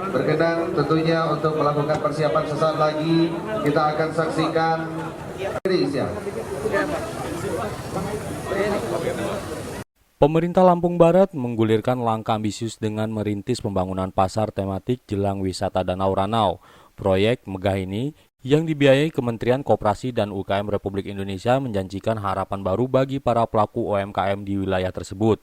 berkenan tentunya untuk melakukan persiapan sesaat lagi. Kita akan saksikan Pemerintah Lampung Barat menggulirkan langkah ambisius dengan merintis pembangunan pasar tematik jelang wisata Danau Ranau. Proyek megah ini yang dibiayai Kementerian Koperasi dan UKM Republik Indonesia menjanjikan harapan baru bagi para pelaku UMKM di wilayah tersebut.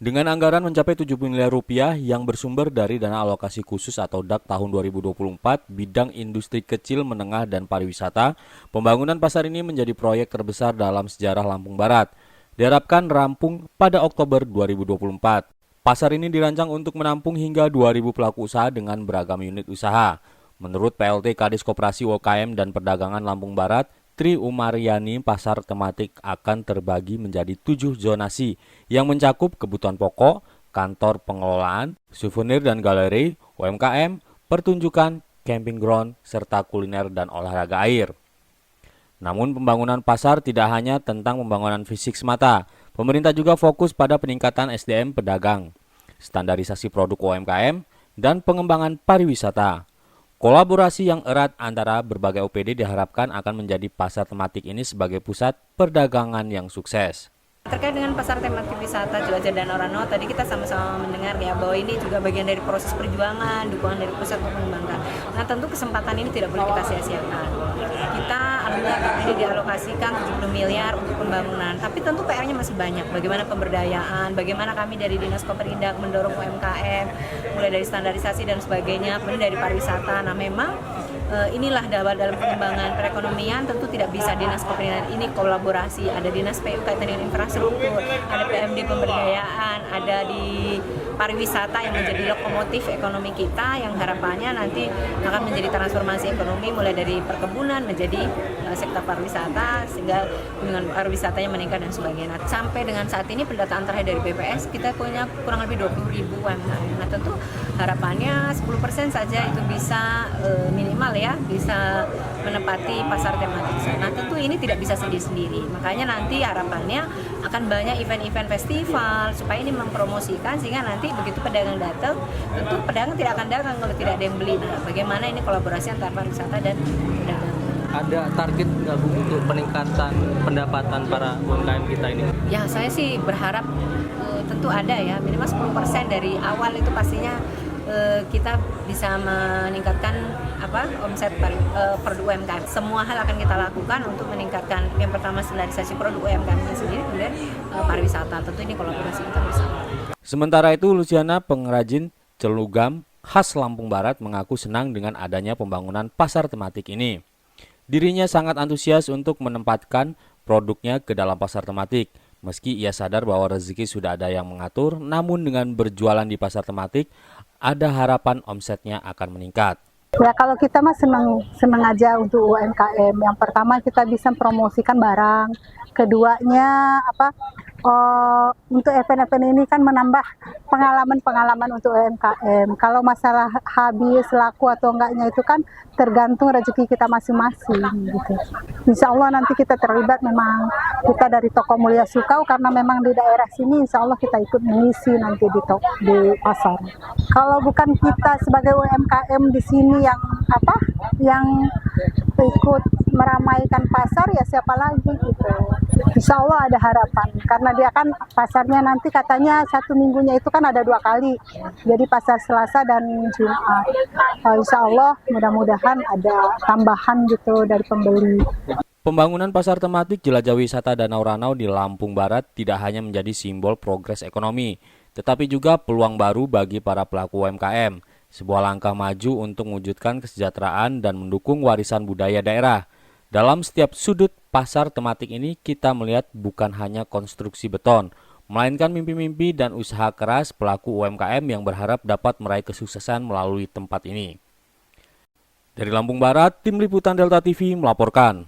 Dengan anggaran mencapai 70 miliar rupiah yang bersumber dari dana alokasi khusus atau DAK tahun 2024 bidang industri kecil, menengah, dan pariwisata, pembangunan pasar ini menjadi proyek terbesar dalam sejarah Lampung Barat. Diharapkan rampung pada Oktober 2024. Pasar ini dirancang untuk menampung hingga 2.000 pelaku usaha dengan beragam unit usaha. Menurut PLT Kadis Koperasi UKM dan Perdagangan Lampung Barat, Tri Umaryani, pasar tematik akan terbagi menjadi 7 zonasi yang mencakup kebutuhan pokok, kantor pengelolaan, souvenir dan galeri, UMKM, pertunjukan, camping ground, serta kuliner dan olahraga air. Namun pembangunan pasar tidak hanya tentang pembangunan fisik semata. Pemerintah juga fokus pada peningkatan SDM pedagang, standarisasi produk UMKM, dan pengembangan pariwisata. Kolaborasi yang erat antara berbagai OPD diharapkan akan menjadi pasar tematik ini sebagai pusat perdagangan yang sukses. Terkait dengan pasar tematik wisata Jelajah Danau Ranau, tadi kita sama-sama mendengar ya bahwa ini juga bagian dari proses perjuangan, dukungan dari pusat untuk mengembangkan. Nah, tentu kesempatan ini tidak boleh kita sia-siakan. Kita alhamdulillah ini dialokasikan 70 miliar untuk pembangunan, tapi tentu PR-nya masih banyak. Bagaimana pemberdayaan, bagaimana kami dari Dinas Koperindak mendorong UMKM, mulai dari standarisasi dan sebagainya, kemudian dari pariwisata. Nah, memang inilah dalam pengembangan perekonomian tentu tidak bisa Dinas Koperindak ini kolaborasi, ada Dinas PU kaitan dengan infrastruktur, ada PMD pemberdayaan, ada di pariwisata yang menjadi lokomotif ekonomi kita yang harapannya nanti akan menjadi transformasi ekonomi mulai dari perkebunan menjadi sektor pariwisata sehingga dengan pariwisatanya meningkat dan sebagainya. Nah, sampai dengan saat ini pendataan terakhir dari BPS kita punya kurang lebih 20.000 UMKM. Nah, tentu harapannya 10% saja itu bisa minimal ya bisa menempati pasar tematik. Nah, tentu ini tidak bisa sendiri-sendiri. Makanya nanti harapannya akan banyak event-event festival supaya ini mempromosikan sehingga nanti begitu pedagang datang, tentu pedagang tidak akan dagang kalau tidak ada yang beli. Nah, bagaimana ini kolaborasi antara pariwisata dan pedagang. Ada target nggak Bu untuk peningkatan pendapatan para UMKM kita ini? Ya, saya sih berharap tentu ada ya, minimal 10% dari awal itu pastinya kita bisa meningkatkan omset produk UMKM. Semua hal akan kita lakukan untuk meningkatkan yang pertama standarisasi produk UMKM sendiri, kemudian pariwisata. Tentu ini kolaborasi kita bersama. Sementara itu, Luciana, pengrajin celugam khas Lampung Barat, mengaku senang dengan adanya pembangunan pasar tematik ini. Dirinya sangat antusias untuk menempatkan produknya ke dalam pasar tematik. Meski ia sadar bahwa rezeki sudah ada yang mengatur, namun dengan berjualan di pasar tematik, ada harapan omsetnya akan meningkat. Ya, kalau kita mah senang aja untuk UMKM. Yang pertama kita bisa promosikan barang. Keduanya untuk event-event ini kan menambah pengalaman untuk UMKM. Kalau masalah habis laku atau enggaknya itu kan tergantung rezeki kita masing-masing gitu. Insya Allah nanti kita terlibat, memang kita dari Toko Mulia Sukau karena memang di daerah sini insya Allah kita ikut mengisi nanti di pasar. Kalau bukan kita sebagai UMKM di sini yang ikut meramaikan pasar, ya siapa lagi gitu. Insya Allah ada harapan karena dia kan pasarnya nanti katanya 1 minggunya itu kan ada 2 kali, jadi pasar Selasa dan Jumat. Insya Allah mudah-mudahan ada tambahan gitu dari pembeli. Pembangunan pasar tematik Jelajah Wisata Danau Ranau di Lampung Barat tidak hanya menjadi simbol progres ekonomi, tetapi juga peluang baru bagi para pelaku UMKM. Sebuah langkah maju untuk mewujudkan kesejahteraan dan mendukung warisan budaya daerah. Dalam setiap sudut pasar tematik ini kita melihat bukan hanya konstruksi beton, melainkan mimpi-mimpi dan usaha keras pelaku UMKM yang berharap dapat meraih kesuksesan melalui tempat ini. Dari Lampung Barat, Tim Liputan Delta TV melaporkan.